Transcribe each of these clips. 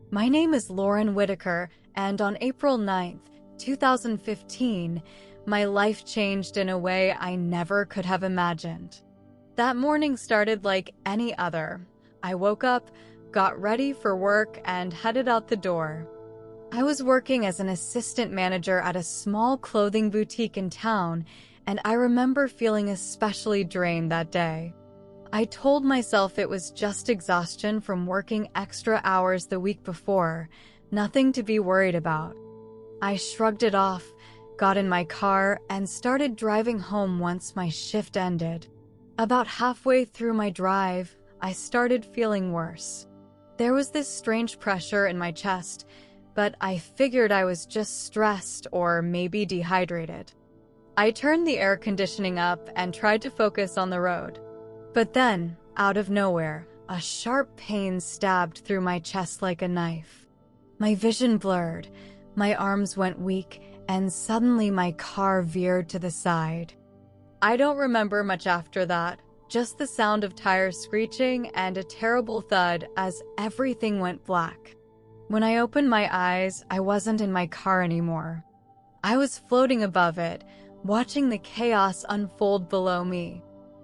My name is Lauren Whitaker, and on April 9th, 2015, my life changed in a way I never could have imagined. That morning started like any other. I woke up, got ready for work, and headed out the door. I was working as an assistant manager at a small clothing boutique in town, and I remember feeling especially drained that day. I told myself it was just exhaustion from working extra hours the week before, nothing to be worried about. I shrugged it off, got in my car, and started driving home once my shift ended. About halfway through my drive, I started feeling worse. There was this strange pressure in my chest, but I figured I was just stressed or maybe dehydrated. I turned the air conditioning up and tried to focus on the road. But then, out of nowhere, a sharp pain stabbed through my chest like a knife. My vision blurred, my arms went weak, and suddenly my car veered to the side. I don't remember much after that, just the sound of tires screeching and a terrible thud as everything went black. When I opened my eyes, I wasn't in my car anymore. I was floating above it, watching the chaos unfold below me.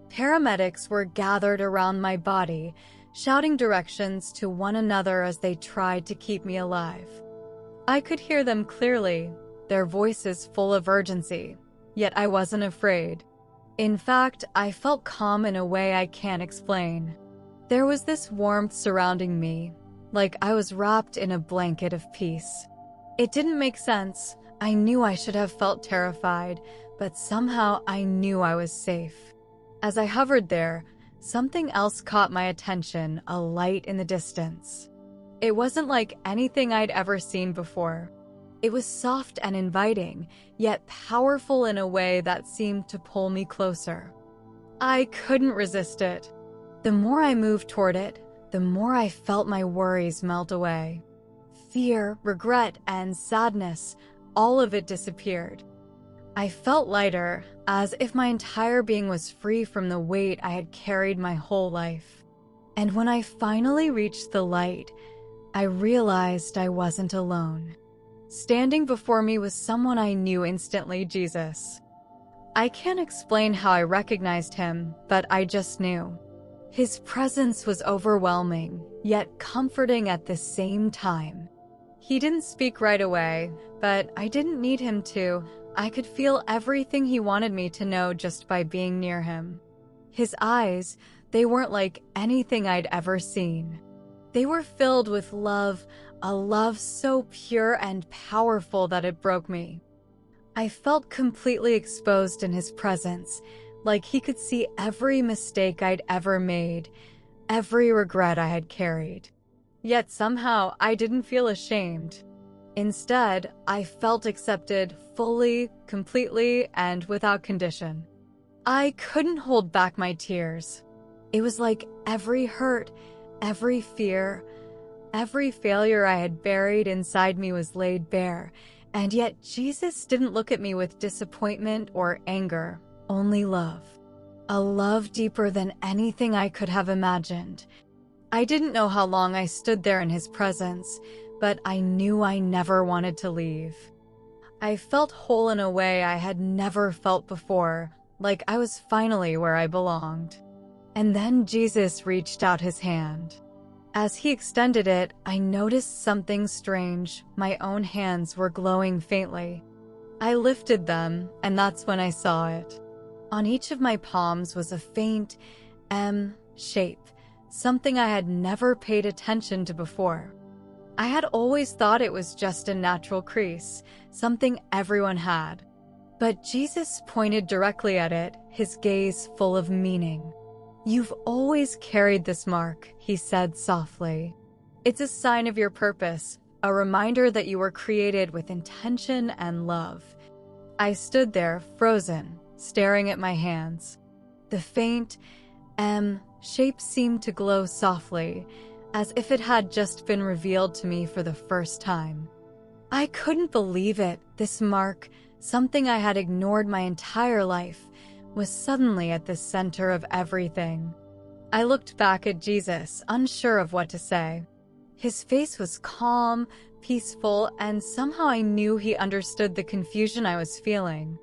Paramedics were gathered around my body, shouting directions to one another as they tried to keep me alive. I could hear them clearly, their voices full of urgency, yet I wasn't afraid. In fact, I felt calm in a way I can't explain. There was this warmth surrounding me, like I was wrapped in a blanket of peace. It didn't make sense. I knew I should have felt terrified, but somehow I knew I was safe. As I hovered there, something else caught my attention, a light in the distance. It wasn't like anything I'd ever seen before. It was soft and inviting, yet powerful in a way that seemed to pull me closer. I couldn't resist it. The more I moved toward it, the more I felt my worries melt away. Fear, regret, and sadness, all of it disappeared. I felt lighter, as if my entire being was free from the weight I had carried my whole life. And when I finally reached the light, I realized I wasn't alone. Standing before me was someone I knew instantly, Jesus. I can't explain how I recognized him, but I just knew. His presence was overwhelming, yet comforting at the same time. He didn't speak right away, but I didn't need him to. I could feel everything he wanted me to know just by being near him. His eyes, they weren't like anything I'd ever seen. They were filled with love, a love so pure and powerful that it broke me. I felt completely exposed in his presence, like he could see every mistake I'd ever made, every regret I had carried. Yet somehow I didn't feel ashamed. Instead, I felt accepted fully, completely, and without condition. I couldn't hold back my tears. It was like every hurt, every fear, every failure I had buried inside me was laid bare, and yet Jesus didn't look at me with disappointment or anger, only love. A love deeper than anything I could have imagined. I didn't know how long I stood there in his presence, but I knew I never wanted to leave. I felt whole in a way I had never felt before, like I was finally where I belonged. And then Jesus reached out his hand. As he extended it, I noticed something strange. My own hands were glowing faintly. I lifted them, and that's when I saw it. On each of my palms was a faint M shape, something I had never paid attention to before. I had always thought it was just a natural crease, something everyone had. But Jesus pointed directly at it, his gaze full of meaning. "You've always carried this mark," he said softly. "It's a sign of your purpose, a reminder that you were created with intention and love." I stood there, frozen, staring at my hands. The faint M shape seemed to glow softly, as if it had just been revealed to me for the first time. I couldn't believe it. This mark, something I had ignored my entire life, was suddenly at the center of everything. I looked back at Jesus, unsure of what to say. His face was calm, peaceful, and somehow I knew he understood the confusion I was feeling.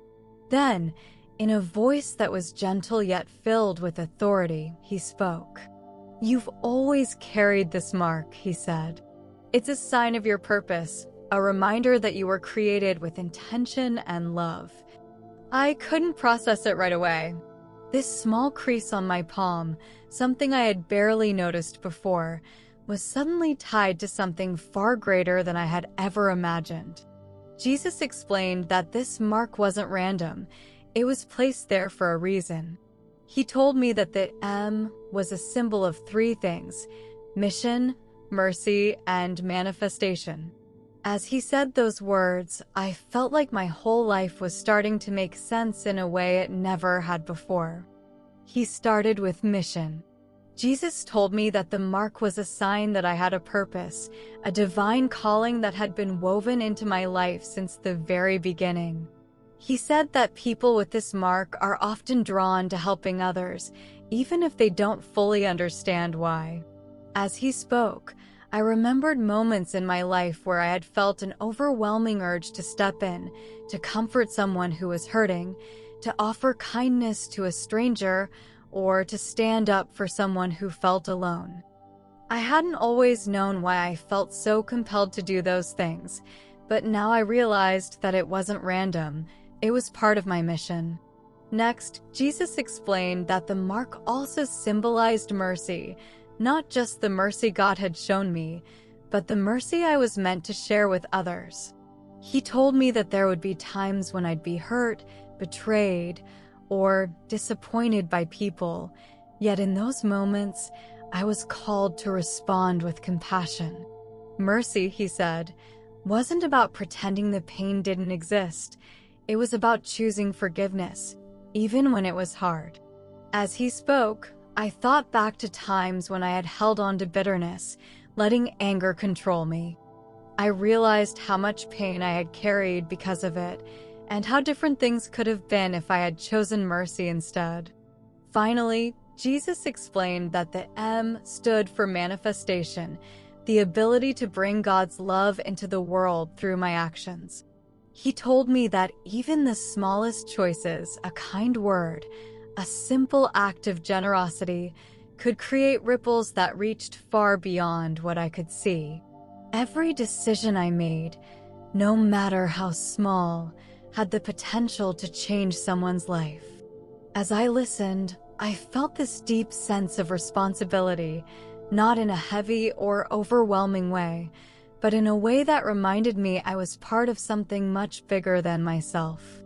Then, in a voice that was gentle yet filled with authority, he spoke. "You've always carried this mark," he said. "It's a sign of your purpose, a reminder that you were created with intention and love." I couldn't process it right away. This small crease on my palm, something I had barely noticed before, was suddenly tied to something far greater than I had ever imagined. Jesus explained that this mark wasn't random. It was placed there for a reason. He told me that the M was a symbol of three things: mission, mercy, and manifestation. As he said those words, I felt like my whole life was starting to make sense in a way it never had before. He started with mission. Jesus told me that the mark was a sign that I had a purpose, a divine calling that had been woven into my life since the very beginning. He said that people with this mark are often drawn to helping others, even if they don't fully understand why. As he spoke, I remembered moments in my life where I had felt an overwhelming urge to step in, to comfort someone who was hurting, to offer kindness to a stranger, or to stand up for someone who felt alone. I hadn't always known why I felt so compelled to do those things, but now I realized that it wasn't random. It was part of my mission. Next, Jesus explained that the mark also symbolized mercy, not just the mercy God had shown me, but the mercy I was meant to share with others. He told me that there would be times when I'd be hurt, betrayed, or disappointed by people, yet in those moments, I was called to respond with compassion. Mercy, he said, wasn't about pretending the pain didn't exist. It was about choosing forgiveness, even when it was hard. As he spoke, I thought back to times when I had held on to bitterness, letting anger control me. I realized how much pain I had carried because of it, and how different things could have been if I had chosen mercy instead. Finally, Jesus explained that the M stood for manifestation, the ability to bring God's love into the world through my actions. He told me that even the smallest choices, a kind word, a simple act of generosity, could create ripples that reached far beyond what I could see. Every decision I made, no matter how small, had the potential to change someone's life. As I listened, I felt this deep sense of responsibility, not in a heavy or overwhelming way, but in a way that reminded me I was part of something much bigger than myself.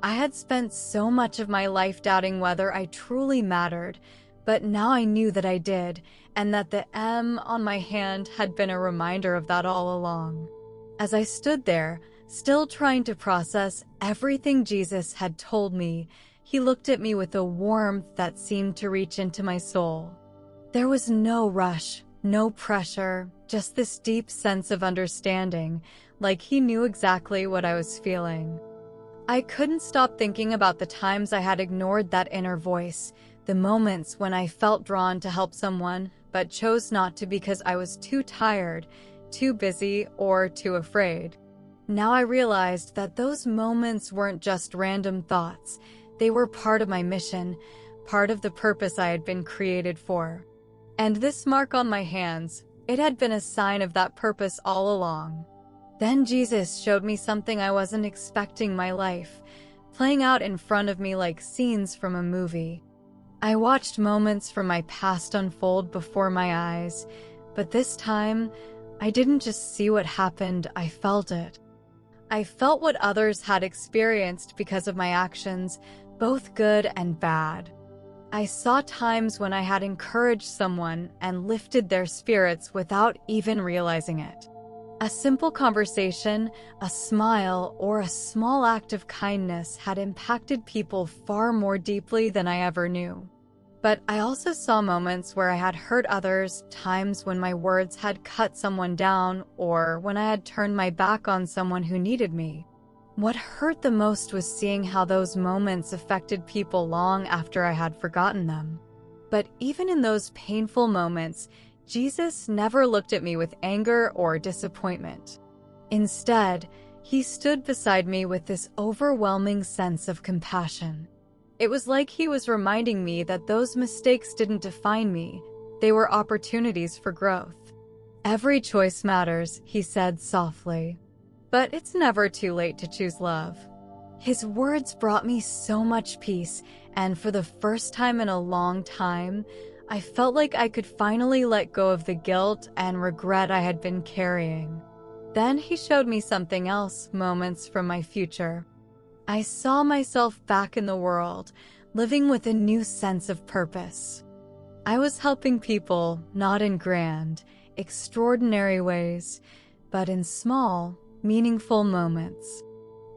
I had spent so much of my life doubting whether I truly mattered, but now I knew that I did, and that the M on my hand had been a reminder of that all along. As I stood there, still trying to process everything Jesus had told me, he looked at me with a warmth that seemed to reach into my soul. There was no rush, no pressure, just this deep sense of understanding, like he knew exactly what I was feeling. I couldn't stop thinking about the times I had ignored that inner voice, the moments when I felt drawn to help someone, but chose not to because I was too tired, too busy, or too afraid. Now I realized that those moments weren't just random thoughts. They were part of my mission, part of the purpose I had been created for. And this mark on my hands, it had been a sign of that purpose all along. Then Jesus showed me something I wasn't expecting my life, playing out in front of me like scenes from a movie. I watched moments from my past unfold before my eyes, but this time, I didn't just see what happened, I felt it. I felt what others had experienced because of my actions, both good and bad. I saw times when I had encouraged someone and lifted their spirits without even realizing it. A simple conversation, a smile, or a small act of kindness had impacted people far more deeply than I ever knew. But I also saw moments where I had hurt others, times when my words had cut someone down, or when I had turned my back on someone who needed me. What hurt the most was seeing how those moments affected people long after I had forgotten them. But even in those painful moments, Jesus never looked at me with anger or disappointment. Instead, he stood beside me with this overwhelming sense of compassion. It was like he was reminding me that those mistakes didn't define me, they were opportunities for growth. Every choice matters, he said softly. But it's never too late to choose love. His words brought me so much peace, and for the first time in a long time, I felt like I could finally let go of the guilt and regret I had been carrying. Then he showed me something else moments from my future. I saw myself back in the world, living with a new sense of purpose. I was helping people, not in grand, extraordinary ways, but in small, meaningful moments.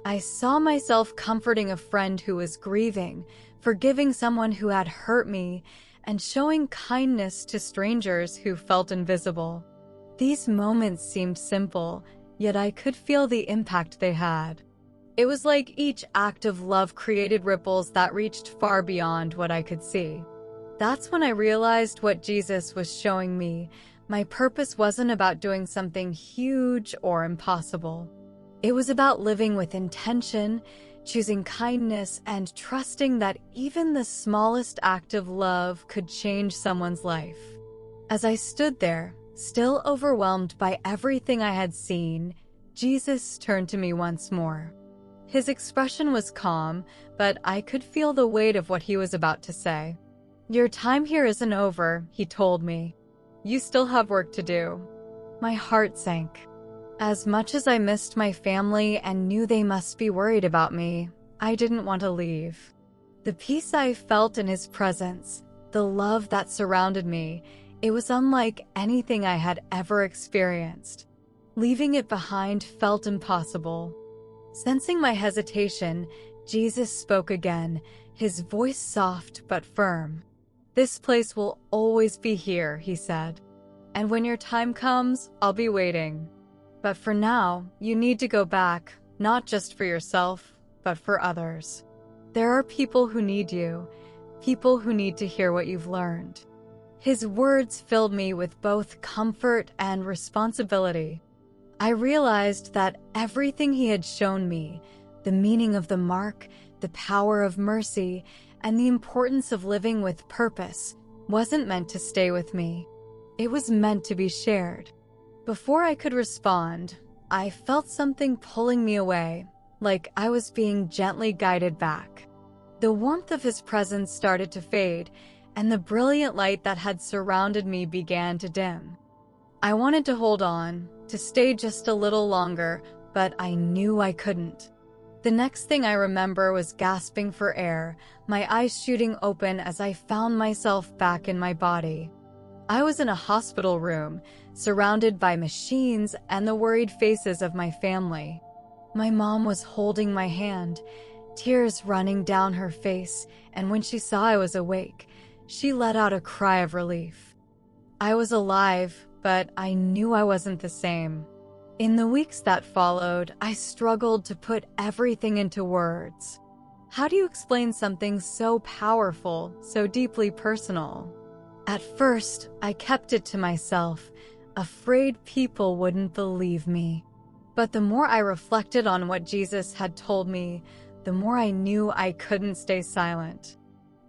I saw myself comforting a friend who was grieving, forgiving someone who had hurt me, and showing kindness to strangers who felt invisible. These moments seemed simple, yet I could feel the impact they had. It was like each act of love created ripples that reached far beyond what I could see. That's when I realized what Jesus was showing me. My purpose wasn't about doing something huge or impossible. It was about living with intention, choosing kindness, and trusting that even the smallest act of love could change someone's life. As I stood there, still overwhelmed by everything I had seen, Jesus turned to me once more. His expression was calm, but I could feel the weight of what he was about to say. "Your time here isn't over," he told me. "You still have work to do." My heart sank. As much as I missed my family and knew they must be worried about me, I didn't want to leave. The peace I felt in his presence, the love that surrounded me, it was unlike anything I had ever experienced. Leaving it behind felt impossible. Sensing my hesitation, Jesus spoke again, his voice soft but firm. "This place will always be here," he said. "And when your time comes, I'll be waiting. But for now, you need to go back, not just for yourself, but for others. There are people who need you, people who need to hear what you've learned." His words filled me with both comfort and responsibility. I realized that everything he had shown me, the meaning of the mark, the power of mercy, and the importance of living with purpose, wasn't meant to stay with me. It was meant to be shared. Before I could respond, I felt something pulling me away, like I was being gently guided back. The warmth of his presence started to fade, and the brilliant light that had surrounded me began to dim. I wanted to hold on, to stay just a little longer, but I knew I couldn't. The next thing I remember was gasping for air, my eyes shooting open as I found myself back in my body. I was in a hospital room, surrounded by machines and the worried faces of my family. My mom was holding my hand, tears running down her face, and when she saw I was awake, she let out a cry of relief. I was alive, but I knew I wasn't the same. In the weeks that followed, I struggled to put everything into words. How do you explain something so powerful, so deeply personal? At first, I kept it to myself, afraid people wouldn't believe me. But the more I reflected on what Jesus had told me, the more I knew I couldn't stay silent.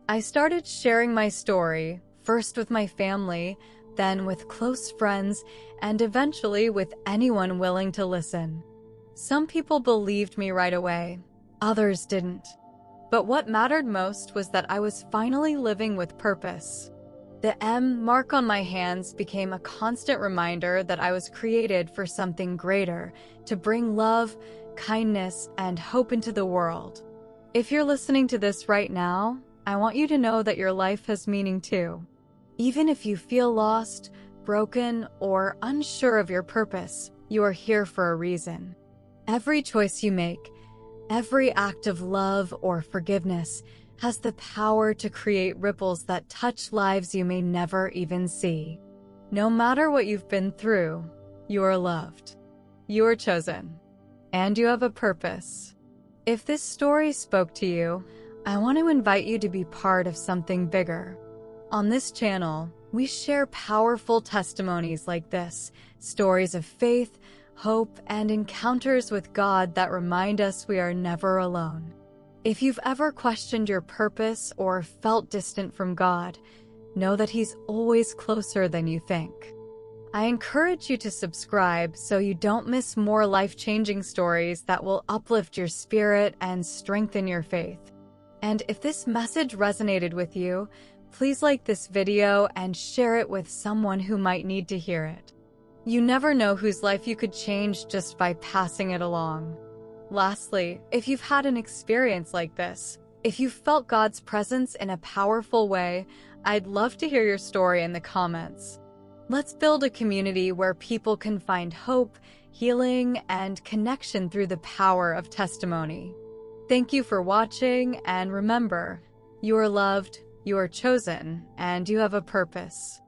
I started sharing my story, first with my family, then with close friends, and eventually with anyone willing to listen. Some people believed me right away, others didn't. But what mattered most was that I was finally living with purpose. The M mark on my hands became a constant reminder that I was created for something greater, to bring love, kindness, and hope into the world. If you're listening to this right now, I want you to know that your life has meaning too. Even if you feel lost, broken, or unsure of your purpose, you are here for a reason. Every choice you make, every act of love or forgiveness, has the power to create ripples that touch lives you may never even see. No matter what you've been through, you are loved. You are chosen. And you have a purpose. If this story spoke to you, I want to invite you to be part of something bigger. On this channel, We share powerful testimonies like this, stories of faith, hope, and encounters with God that remind us we are never alone. If you've ever questioned your purpose or felt distant from God, know that He's always closer than you think. I encourage you to subscribe so you don't miss more life-changing stories that will uplift your spirit and strengthen your faith. And if this message resonated with you, please like this video and share it with someone who might need to hear it. You never know whose life you could change just by passing it along. Lastly, if you've had an experience like this, if you felt God's presence in a powerful way, I'd love to hear your story in the comments. Let's build a community where people can find hope, healing, and connection through the power of testimony. Thank you for watching, and remember, you are loved, you are chosen, and you have a purpose.